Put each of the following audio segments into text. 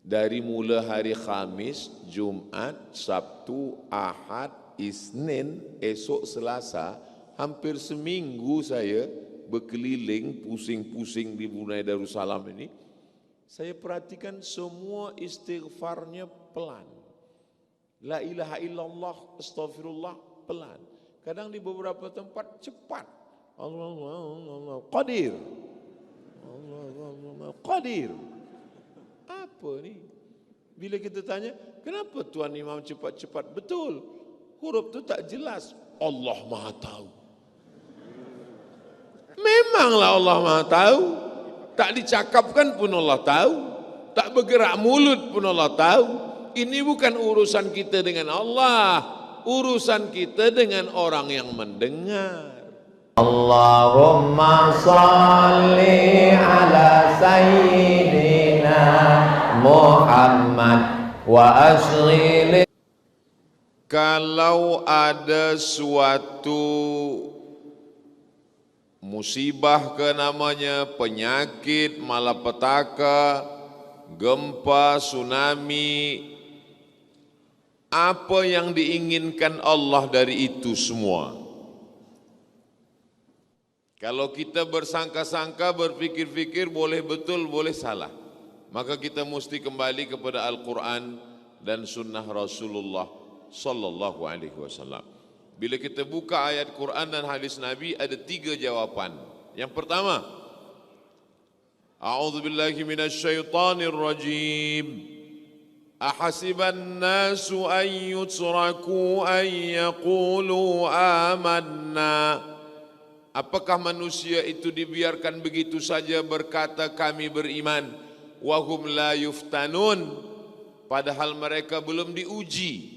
Dari mula hari Khamis, Jumat, Sabtu, Ahad, Isnin, esok Selasa, hampir seminggu saya berkeliling, pusing-pusing di Brunei Darussalam ini. Saya perhatikan semua istighfarnya pelan. La ilaha illallah, astagfirullah, pelan. Kadang di beberapa tempat cepat. Allah, Qadir. Allah, Qadir. Apa ni? Bila kita tanya, kenapa Tuan Imam cepat-cepat? Betul, huruf tu tak jelas. Allah Maha Tahu. Memanglah Allah Maha Tahu. Tak dicakapkan pun Allah tahu. Tak bergerak mulut pun Allah tahu. Ini bukan urusan kita dengan Allah. Urusan kita dengan orang yang mendengar. Allahumma salli ala sayyidina Muhammad wa ashghil. Kalau ada suatu musibah ke namanya, penyakit, malapetaka, gempa, tsunami, apa yang diinginkan Allah dari itu semua? Kalau kita bersangka-sangka, berfikir-fikir, boleh betul, boleh salah. Maka kita mesti kembali kepada Al-Quran dan Sunnah Rasulullah Sallallahu Alaihi Wasallam. Bila kita buka ayat Quran dan hadis Nabi, ada 3 jawapan. Yang pertama, A'udzubillahi minasyaitonir rajim. Ahasiban nasu an yutraku an yaqulu amanna. Apakah manusia itu dibiarkan begitu saja berkata kami beriman, wahum la yuftanun, padahal mereka belum diuji.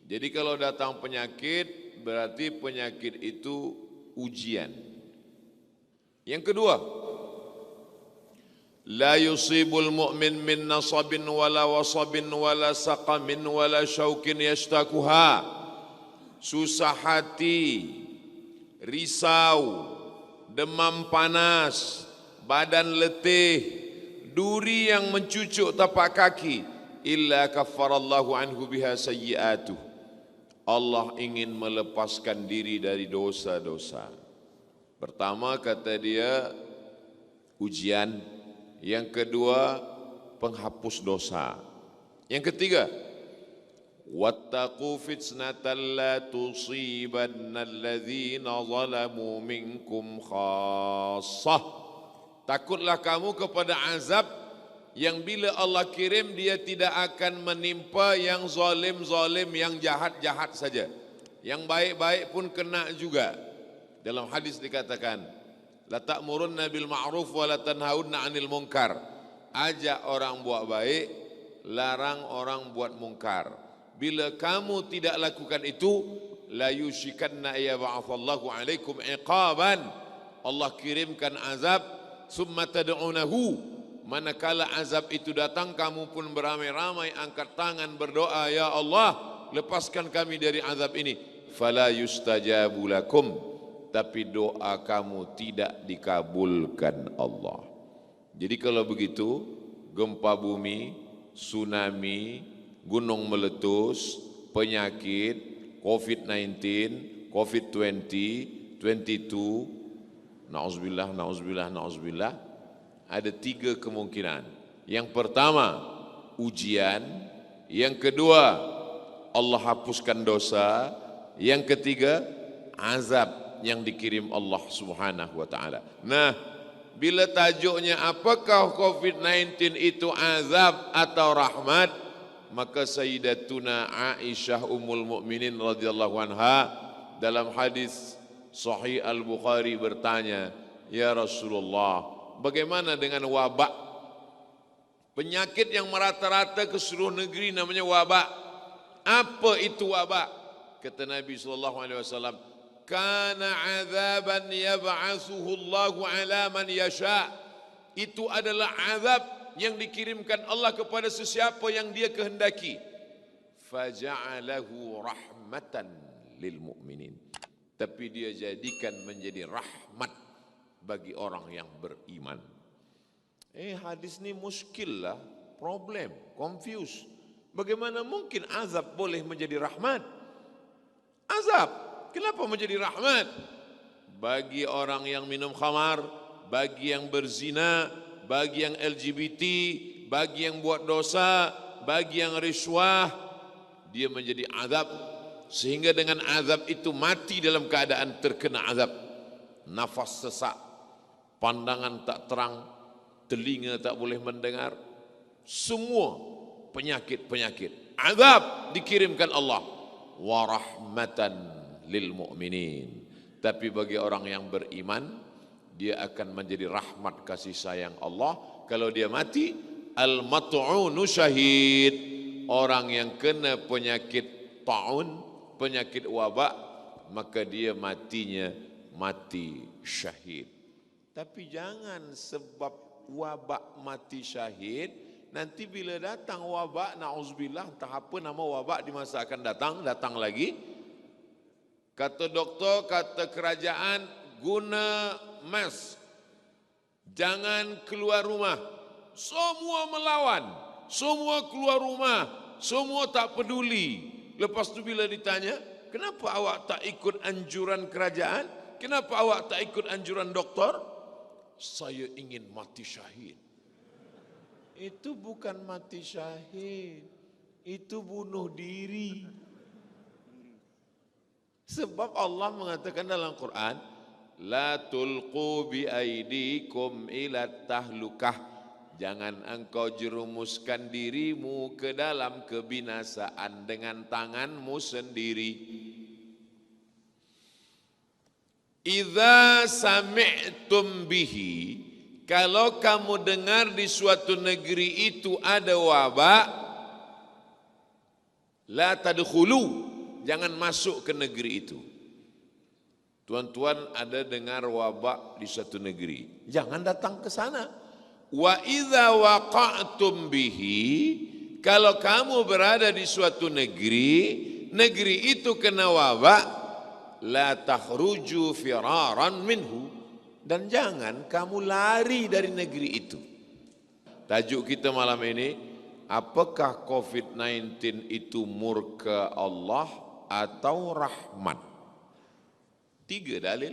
Jadi kalau datang penyakit, berarti penyakit itu ujian. Yang kedua, la yusibul mu'min min nasabin wala wasabin wala saqamin wala syaukin yashtakuha. Susah hati, risau, demam panas, badan letih, duri yang mencucuk tapak kaki, illa kaffarallahu anhu biha sayyi'atuh. Allah ingin melepaskan diri dari dosa-dosa. Pertama kata dia ujian, yang kedua penghapus dosa, yang ketiga wattaqu fitnatan la tusibanna alladzina zalamu minkum khassah. Takutlah kamu kepada azab yang bila Allah kirim dia tidak akan menimpa yang zalim-zalim, yang jahat-jahat saja. Yang baik-baik pun kena juga. Dalam hadis dikatakan, la ta'murunna bil ma'ruf wa la tanhaunna 'anil munkar. Ajak orang buat baik, larang orang buat mungkar. Bila kamu tidak lakukan itu, la yushikanna ya ba'athallahu alaikum iqaban. Allah kirimkan azab, summa tad'unahu. Manakala azab itu datang, kamu pun beramai-ramai angkat tangan berdoa, ya Allah, lepaskan kami dari azab ini. Fala yustajabu lakum, tapi doa kamu tidak dikabulkan Allah. Jadi kalau begitu, gempa bumi, tsunami, gunung meletus, penyakit, COVID-19, COVID-20, 22, na'udzubillah, na'udzubillah, na'udzubillah, ada 3 kemungkinan. Yang pertama, ujian. Yang kedua, Allah hapuskan dosa. Yang ketiga, azab yang dikirim Allah Subhanahu wa taala. Nah, bila tajuknya apakah COVID-19 itu azab atau rahmat, maka Sayyidatuna Aisyah Ummul Mukminin radhiyallahu anha dalam hadis Sahih Al-Bukhari bertanya, ya Rasulullah, bagaimana dengan wabak? Penyakit yang merata-rata ke seluruh negeri namanya wabak. Apa itu wabak? Kata Nabi SAW, kana azaban yab'atsuhu Allahu ala man yasha. Itu adalah azab yang dikirimkan Allah kepada sesiapa yang dia kehendaki. Faja'alahu rahmatan lil mu'minin. Tapi dia jadikan menjadi rahmat bagi orang yang beriman. Hadis ni muskil lah. problem, confused. Bagaimana mungkin azab boleh menjadi rahmat? Azab, kenapa menjadi rahmat? Bagi orang yang minum khamar, bagi yang berzina, bagi yang LGBT, bagi yang buat dosa, bagi yang riswah, dia menjadi azab. Sehingga dengan azab itu mati dalam keadaan terkena azab. Nafas sesak, pandangan tak terang, telinga tak boleh mendengar. Semua penyakit-penyakit. Azab dikirimkan Allah. Wa rahmatan lil mu'minin. Tapi bagi orang yang beriman, dia akan menjadi rahmat kasih sayang Allah. Kalau dia mati, al-mat'unu syahid. Orang yang kena penyakit ta'un, penyakit wabak, maka dia matinya mati syahid. Tapi jangan sebab wabak mati syahid, nanti bila datang wabak, na'udzubillah, entah apa nama wabak di masa akan datang lagi. Kata doktor, kata kerajaan, guna mask. Jangan keluar rumah. Semua melawan, semua keluar rumah, semua tak peduli. Lepas tu bila ditanya, kenapa awak tak ikut anjuran kerajaan? Kenapa awak tak ikut anjuran doktor? Saya ingin mati syahid. Itu bukan mati syahid, itu bunuh diri. Sebab Allah mengatakan dalam Quran, la tulqu bi aidikum ila tahlukah. Jangan engkau jerumuskan dirimu ke dalam kebinasaan dengan tanganmu sendiri. Idza sami'tum bihi, kalau kamu dengar di suatu negeri itu ada wabak, la tadkhulu, jangan masuk ke negeri itu. Tuan-tuan ada dengar wabak di suatu negeri, jangan datang ke sana. Wa idza waqa'tum bihi, kalau kamu berada di suatu negeri, negeri itu kena wabak, la takhruju firaran minhu, dan jangan kamu lari dari negeri itu. Tajuk kita malam ini, apakah COVID-19 itu murka Allah atau rahmat? 3 dalil.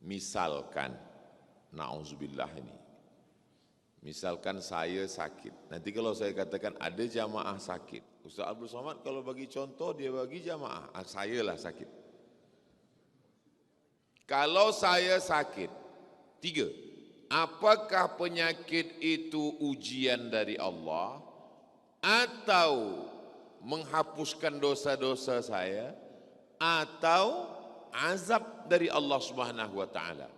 Misalkan, na'udzubillah ini. Misalkan saya sakit. Nanti kalau saya katakan ada jamaah sakit. Ustaz Abdul Somad kalau bagi contoh, dia bagi jamaah. Saya lah sakit. Kalau saya sakit, 3. Apakah penyakit itu ujian dari Allah atau menghapuskan dosa-dosa saya atau azab dari Allah Subhanahu wa taala?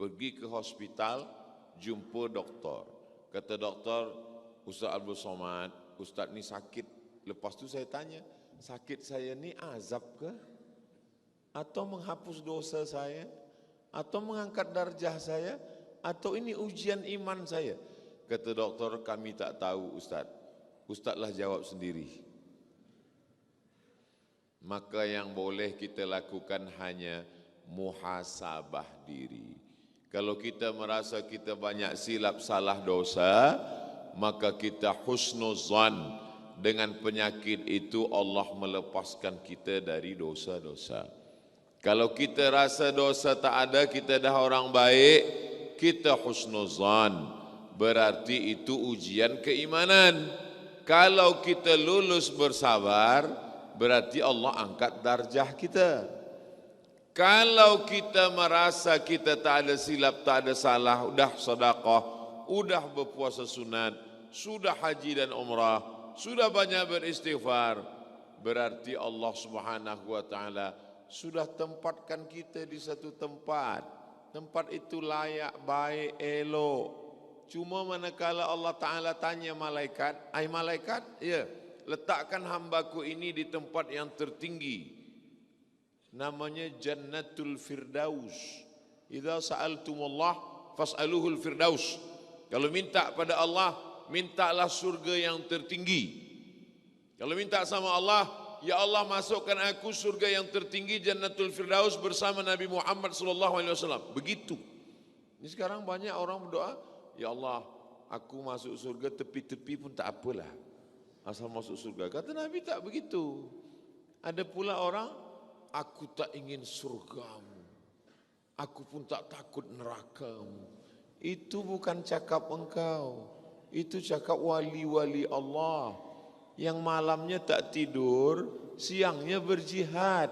Pergi ke hospital, jumpa doktor. Kata doktor, Ustaz Abdul Somad, Ustaz ni sakit. Lepas tu saya tanya, sakit saya ni azab ke? Atau menghapus dosa saya? Atau mengangkat darjah saya? Atau ini ujian iman saya? Kata doktor, kami tak tahu Ustaz. Ustazlah jawab sendiri. Maka yang boleh kita lakukan hanya muhasabah diri. Kalau kita merasa kita banyak silap salah dosa, maka kita husnuzan dengan penyakit itu Allah melepaskan kita dari dosa-dosa. Kalau kita rasa dosa tak ada, kita dah orang baik, kita husnuzan, berarti itu ujian keimanan. Kalau kita lulus bersabar, berarti Allah angkat darjah kita. Kalau kita merasa kita tak ada silap, tak ada salah, sudah sedekah, sudah berpuasa sunat, sudah haji dan umrah, sudah banyak beristighfar, berarti Allah Subhanahu wa taala sudah tempatkan kita di satu tempat. Tempat itu layak, baik, elok. Cuma manakala Allah Taala tanya malaikat, "Ai malaikat, ya, letakkan hambaku ini di tempat yang tertinggi." Namanya Jannatul Firdaus. Idza sa'altumullah fas'aluhul firdaus. Kalau minta pada Allah, mintalah surga yang tertinggi. Kalau minta sama Allah, ya Allah masukkan aku surga yang tertinggi Jannatul Firdaus bersama Nabi Muhammad sallallahu alaihi wasallam. Begitu. Ini sekarang banyak orang berdoa, Ya Allah, aku masuk surga tepi-tepi pun tak apalah. Asal masuk surga. Kata Nabi tak begitu. Ada pula orang, aku tak ingin surgamu. Aku pun tak takut nerakamu. Itu bukan cakap engkau. Itu cakap wali-wali Allah. Yang malamnya tak tidur, siangnya berjihad.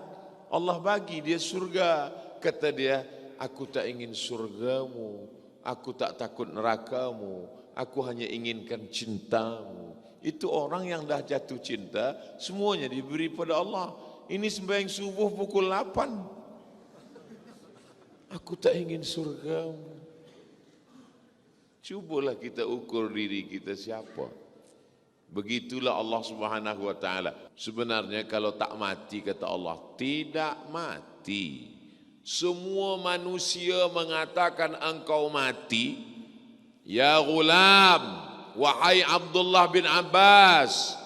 Allah bagi dia surga. Kata dia, aku tak ingin surgamu. Aku tak takut nerakamu. Aku hanya inginkan cintamu. Itu orang yang dah jatuh cinta, semuanya diberi pada Allah. Ini sembahyang subuh pukul 8. Aku tak ingin surgamu. Cubalah kita ukur diri kita siapa. Begitulah Allah Subhanahu wa taala. Sebenarnya kalau tak mati, kata Allah, tidak mati. Semua manusia mengatakan engkau mati. Ya ghulam, wahai Abdullah bin Abbas,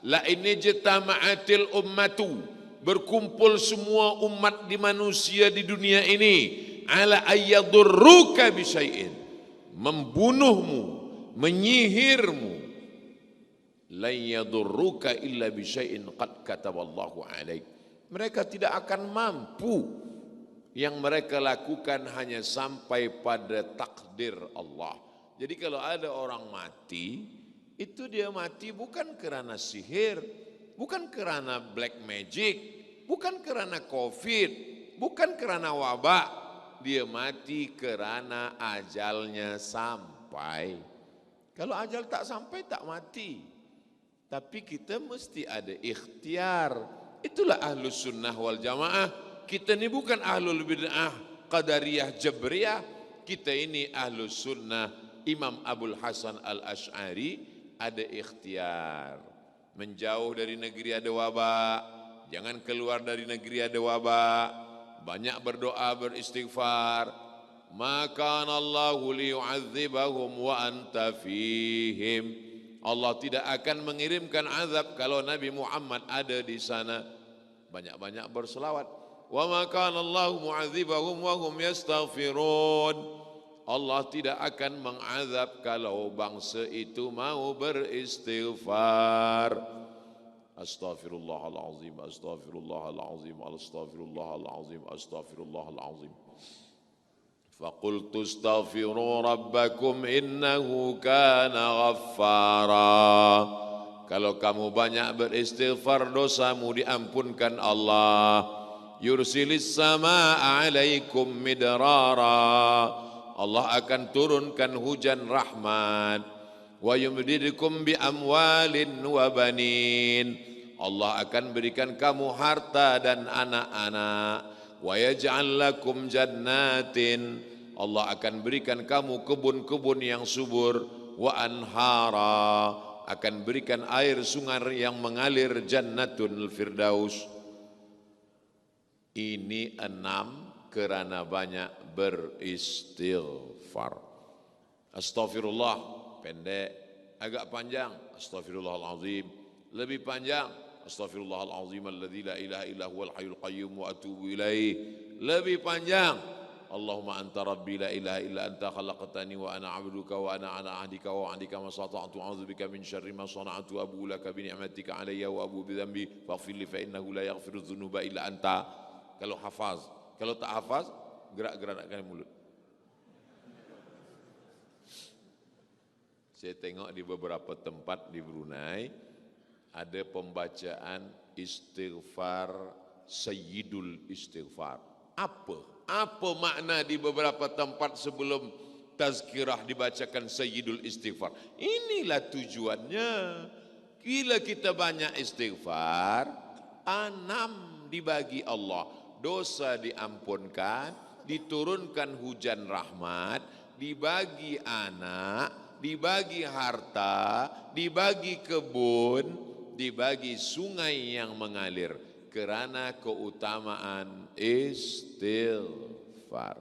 la ini jitama'atil ummatu, berkumpul semua umat di manusia di dunia ini, ala ayyadurruka bisyai'in, membunuhmu, menyihirmu, la yadurruka illa bisyai'in qad kataballahu alaik. Mereka tidak akan mampu. Yang mereka lakukan hanya sampai pada takdir Allah. Jadi kalau ada orang mati, itu dia mati bukan kerana sihir, bukan kerana black magic, bukan kerana covid, bukan kerana wabak. Dia mati kerana ajalnya sampai. Kalau ajal tak sampai, tak mati. Tapi kita mesti ada ikhtiar. Itulah ahlus sunnah wal jamaah. Kita ini bukan ahlul bid'ah qadariyah jabriyah. Kita ini ahlus sunnah. Imam Abul Hasan al-Ash'ari ada ikhtiar. Menjauh dari negeri ada wabak. Jangan keluar dari negeri ada wabak. Banyak berdoa, beristighfar. Maka Allahu liyu'adzibahum wa anta fihim. Allah tidak akan mengirimkan azab kalau Nabi Muhammad ada di sana. Banyak-banyak berselawat. Wa ma kana Allahu mu'adzibahum wa hum yastaghfirun. Allah tidak akan mengazab kalau bangsa itu mau beristighfar. Astaghfirullahalazim, astaghfirullahalazim, astaghfirullahalazim, astaghfirullahalazim. Faqultu astaghfiru rabbakum innahu kana ghaffara. Kalau kamu banyak beristighfar, dosamu diampunkan Allah. Yursilis samaa alaikum midrara. Allah akan turunkan hujan rahmat. Wa yumdidukum bi amwalin wa banin. Allah akan berikan kamu harta dan anak-anak. Wa yaj'al lakum jannatin. Allah akan berikan kamu kebun-kebun yang subur. Wa anhara. Akan berikan air sungai yang mengalir, jannatul firdaus. Ini 6 kerana banyak beristighfar. Astaghfirullah pendek, agak panjang astaghfirullahalazim, lebih panjang astaghfirullahalazim alladzi la ilaha illa huwal hayyul qayyum wa atubu ilaih, lebih panjang Allahumma anta rabbi la ilaha illa anta khalaqtani wa ana 'abduka wa ana 'ala 'ahdika wa 'adika ma stata'tu a'udzubika min syarri ma sana'tu abu laka bi ni'matika 'alayya wa abu bi dhanbi faghfir li fa innahu la yaghfiru dzunuba illa anta. Kalau hafaz, kalau tak hafaz, gerak-gerakkan mulut. Saya tengok di beberapa tempat di Brunei, ada pembacaan istighfar, sayyidul istighfar. Apa makna di beberapa tempat sebelum tazkirah dibacakan sayyidul istighfar? Inilah tujuannya. Bila kita banyak istighfar, 6 dibagi Allah. Dosa diampunkan, diturunkan hujan rahmat, dibagi anak, dibagi harta, dibagi kebun, dibagi sungai yang mengalir. Kerana keutamaan istighfar.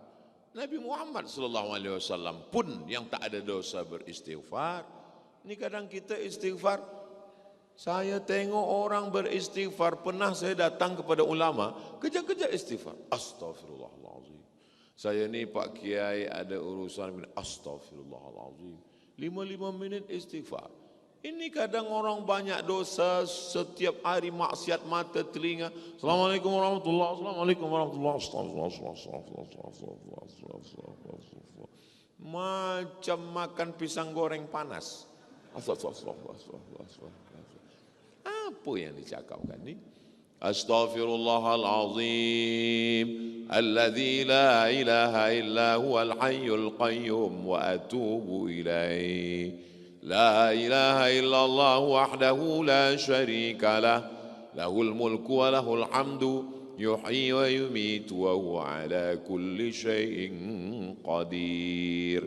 Nabi Muhammad SAW pun yang tak ada dosa beristighfar. Ini kadang kita istighfar. Saya tengok orang beristighfar, pernah saya datang kepada ulama, kejar-kejar istighfar. Astaghfirullahaladzim. Saya ni Pak Kiai ada urusan, astagfirullahaladzim. 5 minit istighfar. Ini kadang orang banyak dosa, setiap hari maksiat mata telinga. Assalamualaikum warahmatullahi wabarakatuh. Assalamualaikum warahmatullahi wabarakatuh. Macam makan pisang goreng panas. Apa yang dicakapkan ni? Astaghfirullahalazim alladzi la ilaha illa huwal hayyul qayyum wa atubu ilaih. La ilaha illallah wahdahu la syarika lah, lahul mulku wa lahul hamdu, yuhyi wa yumitu wa huwa ala kulli syai'in qadir.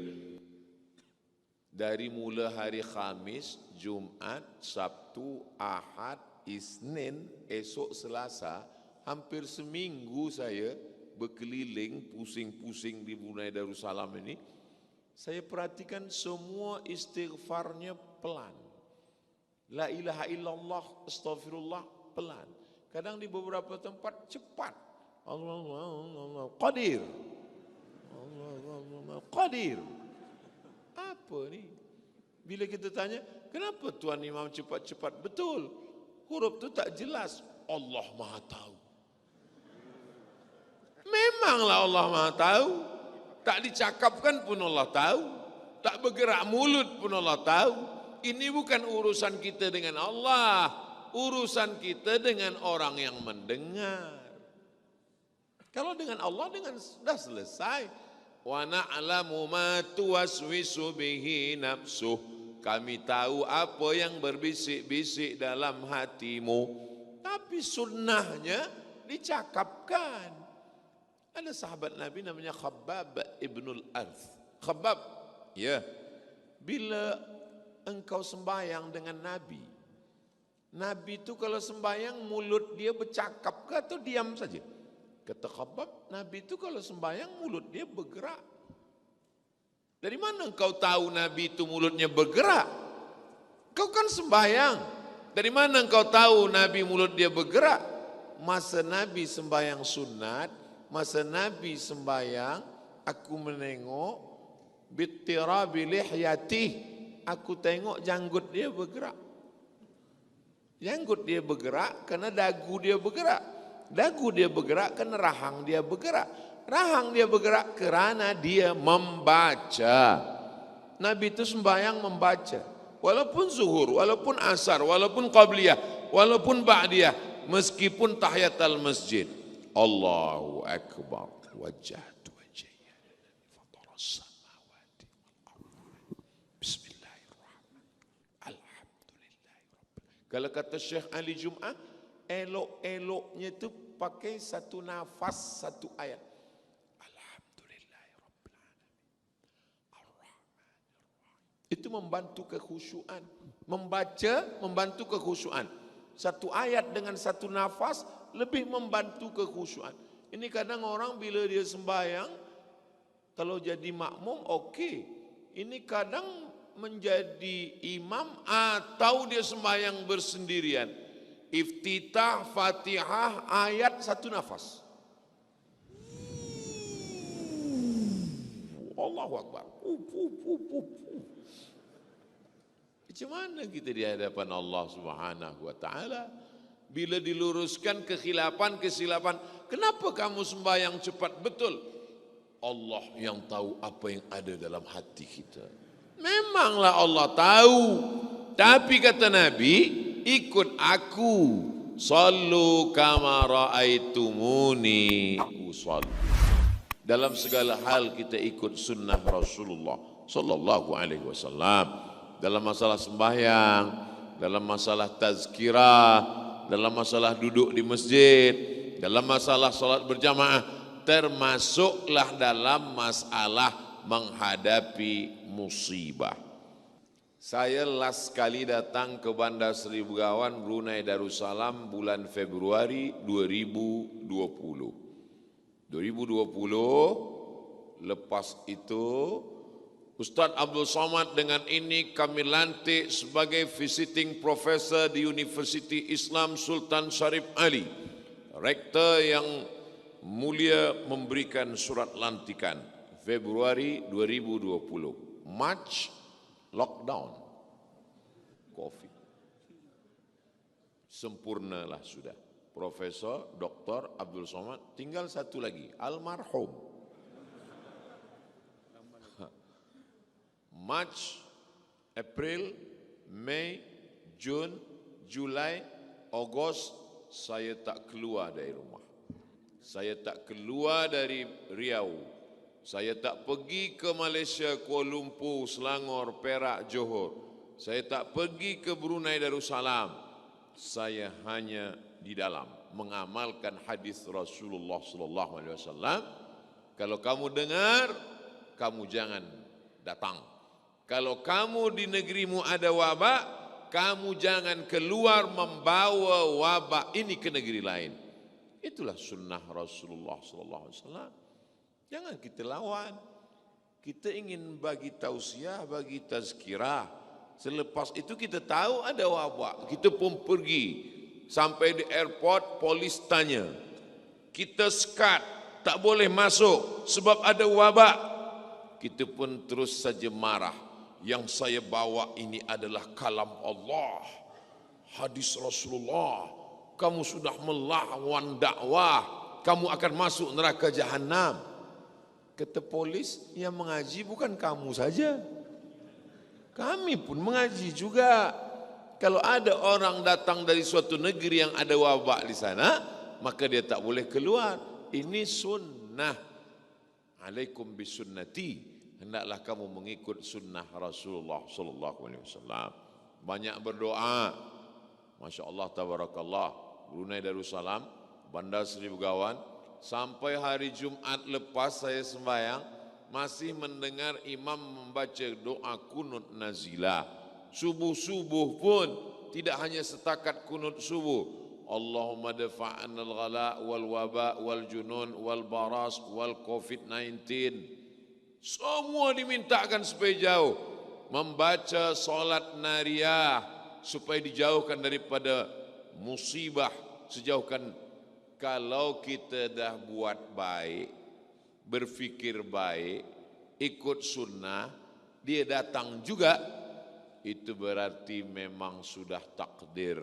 Dari mula hari Khamis, Jumat, Sabtu, Ahad, Isnin, esok Selasa, hampir seminggu saya berkeliling, pusing-pusing di Brunei Darussalam ini. Saya perhatikan semua istighfarnya pelan. La ilaha illallah, astaghfirullah, pelan. Kadang di beberapa tempat cepat. Allah, qadir. Allah, qadir. Apa ni? Bila kita tanya, kenapa Tuan Imam cepat-cepat? Betul. Huruf tu tak jelas. Allah Maha Tahu. Memanglah Allah Maha Tahu. Tak dicakapkan pun Allah tahu. Tak bergerak mulut pun Allah tahu. Ini bukan urusan kita dengan Allah. Urusan kita dengan orang yang mendengar. Kalau dengan Allah sudah selesai. Wa na'lamu ma tuwaswisu bihi nafsuh. Kami tahu apa yang berbisik-bisik dalam hatimu. Tapi sunnahnya dicakapkan. Ada sahabat Nabi namanya Khabbab ibnul Arth. Khabbab, ya. Bila engkau sembahyang dengan Nabi, Nabi itu kalau sembahyang mulut dia bercakap ke atau diam saja? Kata Khabbab, Nabi itu kalau sembahyang mulut dia bergerak. Dari mana engkau tahu Nabi itu mulutnya bergerak? Kau kan sembahyang. Dari mana engkau tahu Nabi mulut dia bergerak? Masa Nabi sembahyang sunat, masa Nabi sembahyang, aku menengok bittirabi lihyati, aku tengok janggut dia bergerak. Janggut dia bergerak kerana dagu dia bergerak. Dagu dia bergerak kerana rahang dia bergerak. Rahang dia bergerak kerana dia membaca. Nabi itu sembahyang membaca. Walaupun zuhur, walaupun asar, walaupun qabliyah, walaupun ba'diyah, meskipun tahiyatul masjid. Allahu Akbar, wajjahtu wajhiya lillazi fatara as-samawati wal ardh. Bismillahirrahmanirrahim. Alhamdulillahirabbil. Kalau kata Syekh Ali Jum'ah, elok-eloknya itu pakai satu nafas, satu ayat. Alhamdulillahirabbil alamin. Ar-Rahmanirrahim. Itu membantu kekhusyuan. Membaca membantu kekhusyuan. Satu ayat dengan satu nafas lebih membantu kekhusyuan. Ini kadang orang bila dia sembahyang, kalau jadi makmum okey. Ini kadang menjadi imam atau dia sembahyang bersendirian. Iftitah, Fatihah, ayat satu nafas. Allahu Akbar. Macam mana kita di hadapan Allah Subhanahu wa taala? Bila diluruskan kesilapan, kenapa kamu sembahyang cepat? Betul. Allah yang tahu apa yang ada dalam hati kita. Memanglah Allah tahu. Tapi kata Nabi, ikut aku. Sallu kama ra'aitumuni usalli. Dalam segala hal kita ikut sunnah Rasulullah sallallahu alaihi wasallam. Dalam masalah sembahyang, dalam masalah tazkirah, dalam masalah duduk di masjid, dalam masalah salat berjamaah, termasuklah dalam masalah menghadapi musibah. Saya last kali datang ke Bandar Seri Begawan, Brunei Darussalam bulan Februari 2020. 2020, lepas itu Ustaz Abdul Somad dengan ini kami lantik sebagai visiting professor di Universiti Islam Sultan Syarif Ali. Rektor yang Mulia memberikan surat lantikan Februari 2020, March lockdown COVID. Sempurnalah sudah. Profesor Dr. Abdul Somad, tinggal satu lagi, almarhum. March, April, Mei, Jun, Julai, Ogos, saya tak keluar dari rumah. Saya tak keluar dari Riau. Saya tak pergi ke Malaysia, Kuala Lumpur, Selangor, Perak, Johor. Saya tak pergi ke Brunei Darussalam. Saya hanya di dalam mengamalkan hadis Rasulullah sallallahu alaihi wasallam. Kalau kamu dengar, kamu jangan datang. Kalau kamu di negerimu ada wabak, kamu jangan keluar membawa wabak ini ke negeri lain. Itulah sunnah Rasulullah sallallahu alaihi wasallam. Jangan kita lawan. Kita ingin bagi tausiah, bagi tazkirah. Selepas itu kita tahu ada wabak, kita pun pergi. Sampai di airport, polis tanya. Kita sekat, tak boleh masuk sebab ada wabak. Kita pun terus saja marah. Yang saya bawa ini adalah kalam Allah, hadis Rasulullah. Kamu sudah melawan dakwah, kamu akan masuk neraka jahanam. Kata polis, yang mengaji bukan kamu saja, kami pun mengaji juga. Kalau ada orang datang dari suatu negeri yang ada wabak di sana, maka dia tak boleh keluar. Ini sunnah. Alaikum bisunnati. Hendaklah kamu mengikut sunnah Rasulullah sallallahu alaihi wasallam. Banyak berdoa. Masya Allah, tabarakallah. Brunei Darussalam, Bandar Seri Begawan, sampai hari Jumat lepas saya sembahyang, masih mendengar imam membaca doa kunut nazilah. Subuh-subuh pun tidak hanya setakat kunut subuh. Allahumma dafa'anal ghala wal waba wal junun wal baras wal COVID-19. Semua dimintakan supaya jauh. Membaca solat nariyah supaya dijauhkan daripada musibah, sejauhkan. Kalau kita dah buat baik, berfikir baik, ikut sunnah, dia datang juga, itu berarti memang sudah takdir.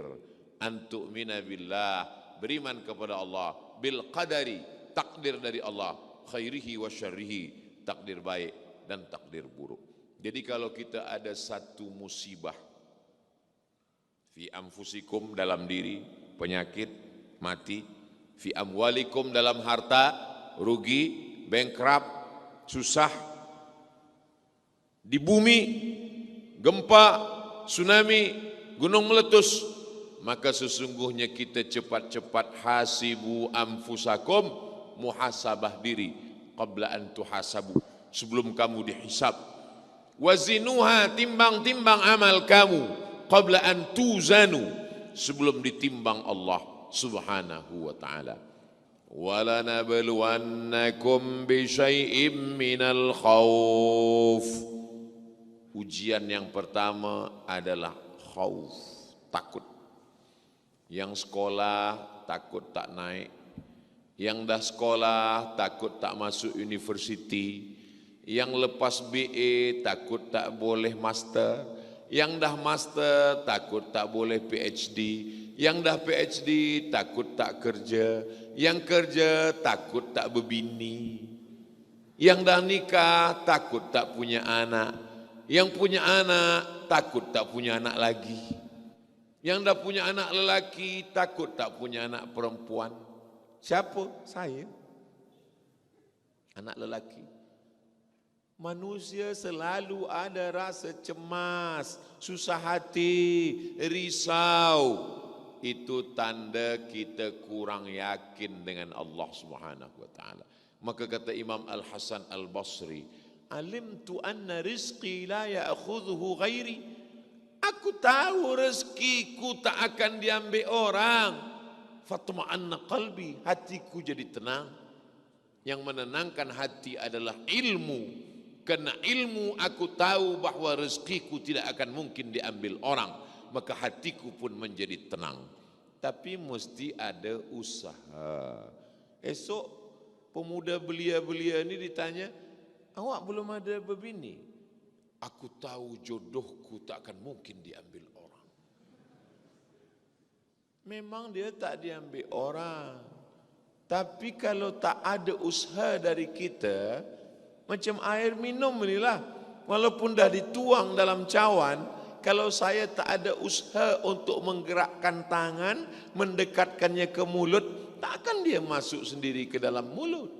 Antu'mina billah, beriman kepada Allah, bil qadari, takdir dari Allah, khairihi wa syarrihi, takdir baik dan takdir buruk. Jadi kalau kita ada satu musibah, fi anfusikum dalam diri, penyakit, mati, fi amwalikum dalam harta, rugi, bankrupt, susah, di bumi, gempa, tsunami, gunung meletus, maka sesungguhnya kita cepat-cepat hasibu anfusakum, muhasabah diri, qabla an tuhasabu, sebelum kamu dihisab. Wazinuha, timbang-timbang amal kamu, qabla an tuzanu, sebelum ditimbang Allah subhanahu wa ta'ala. Walanabluwannakum bisyai'im minal khawf. Ujian yang pertama adalah khauf, takut. Yang sekolah takut tak naik, yang dah sekolah takut tak masuk universiti, yang lepas BA takut tak boleh master, yang dah master takut tak boleh PhD, yang dah PhD takut tak kerja, yang kerja takut tak berbini, yang dah nikah takut tak punya anak, yang punya anak takut tak punya anak lagi, yang dah punya anak lelaki takut tak punya anak perempuan. Siapa? Saya. Anak lelaki. Manusia selalu ada rasa cemas, susah hati, risau. Itu tanda kita kurang yakin dengan Allah Subhanahu wa taala. Maka kata Imam Al-Hasan Al-Basri, alimtu anna rizqi la ya'khudhuhu ghairi. Aku tahu rezekiku tak akan diambil orang. Fatma'anna qalbi, hatiku jadi tenang. Yang menenangkan hati adalah ilmu. Karena ilmu aku tahu bahawa rezekiku tidak akan mungkin diambil orang. Maka hatiku pun menjadi tenang. Tapi mesti ada usaha. Esok pemuda belia-belia ini ditanya, awak belum ada berbini? Aku tahu jodohku tak akan mungkin diambil orang. Memang dia tak diambil orang. Tapi kalau tak ada usaha dari kita, macam air minum inilah. Walaupun dah dituang dalam cawan, kalau saya tak ada usaha untuk menggerakkan tangan, mendekatkannya ke mulut, tak akan dia masuk sendiri ke dalam mulut.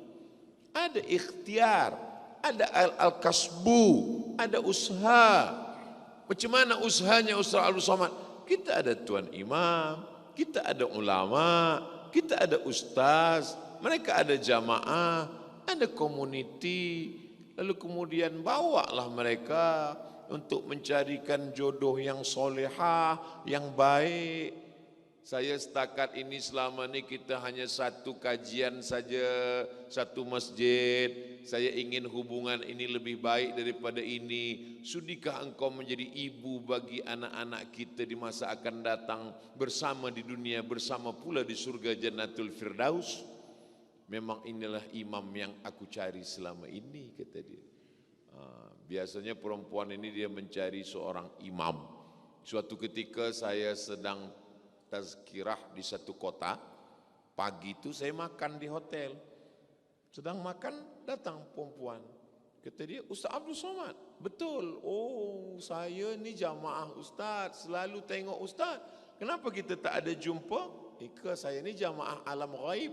Ada ikhtiar, ada al-kasbu, ada usaha. Macam mana usahanya Ustaz Abdul Somad? Kita ada tuan imam, kita ada ulama, kita ada ustaz, mereka ada jamaah, ada komuniti, lalu kemudian bawalah mereka untuk mencarikan jodoh yang solehah, yang baik. Saya setakat ini selama ini kita hanya satu kajian saja, satu masjid. Saya ingin hubungan ini lebih baik daripada ini. Sudikah engkau menjadi ibu bagi anak-anak kita di masa akan datang, bersama di dunia, bersama pula di surga Jannatul Firdaus? Memang inilah imam yang aku cari selama ini, kata dia. Biasanya perempuan ini dia mencari seorang imam. Suatu ketika saya sedang tazkirah di satu kota, pagi itu saya makan di hotel. Sedang makan, datang perempuan. Kata dia, Ustaz Abdul Somad. Betul. Oh, saya ni jamaah Ustaz, selalu tengok Ustaz. Kenapa kita tak ada jumpa? Ika, saya ni jamaah alam ghaib.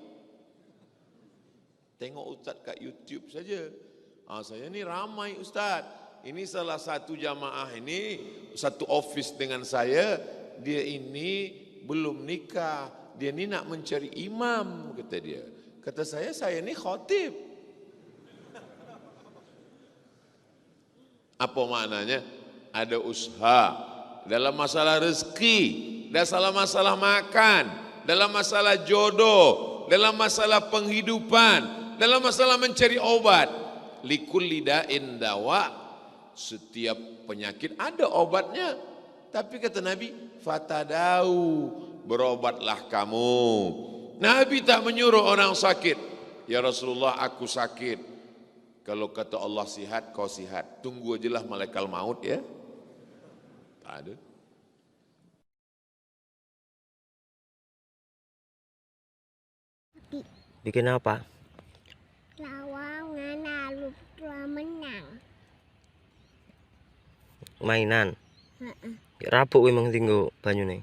Tengok Ustaz kat YouTube saja. Saya ni ramai Ustaz. Ini salah satu jamaah ini, satu office dengan saya. Dia ini belum nikah, dia ni nak mencari imam, kata dia. Kata saya ni khatib. Apa maknanya? Ada usaha dalam masalah rezeki, dalam masalah makan, dalam masalah jodoh, dalam masalah penghidupan, dalam masalah mencari obat. Likulli da'in dawa, setiap penyakit ada obatnya. Tapi kata Nabi, fatadau, berobatlah kamu. Nabi tak menyuruh orang sakit. Ya Rasulullah, aku sakit. Kalau kata Allah sihat, kau sihat. Tunggu ajalah malaikat maut ya. Tak ada. Bikin apa? Lawangan lalu menang. Mainan. Rabuk memang tinggal banyu nih.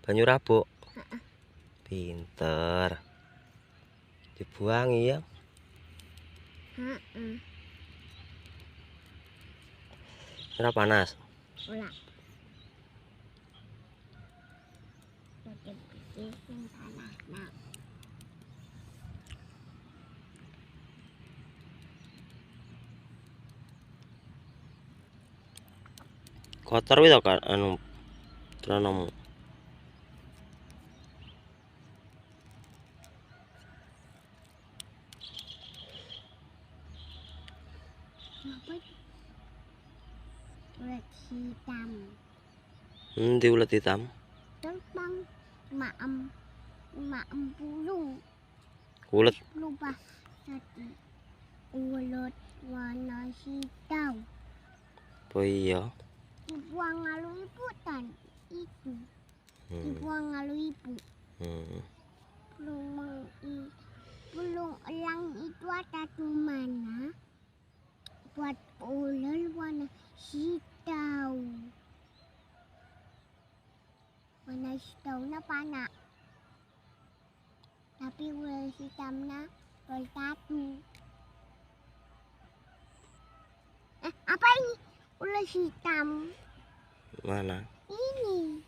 Banyu rabuk. Pinter. Dibuangi ya. Ora panas. Ulah. Pikir sing salah nak. Kotor wis kan anu tronomu. Apa? Ulat hitam. Di ulat hitam. Terbang maem bulung. Ulat Lupa tadi. Ulat warna hitam. apa iya? Dibuang lalu ibutan itu. Dibuang lalu ibu. Bulung elang itu ada di mana? Buat ular warna hitam. Warna hitamnya panas. Tapi ular hitamnya bersatu. Apa ini? Ular hitam. Mana? Ini.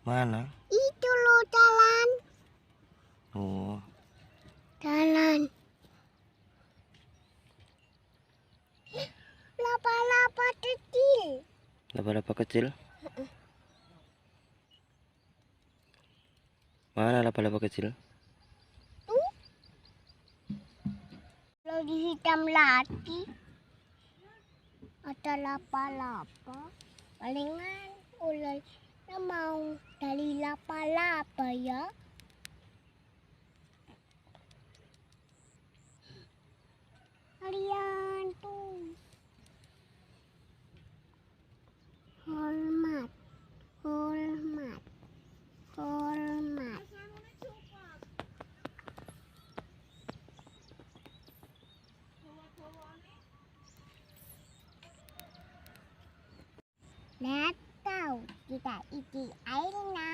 Mana? Itu loh jalan. Oh, Jalan. Laba-laba kecil. laba-laba kecil. Mana laba-laba kecil? Tuh. Kalau di hitam lagi. Ada laba-laba. Palingan ularnya mau dari laba-laba ya. kalian tuh. Hormat, hormat, hormat. Lihat tahu kita isi airnya.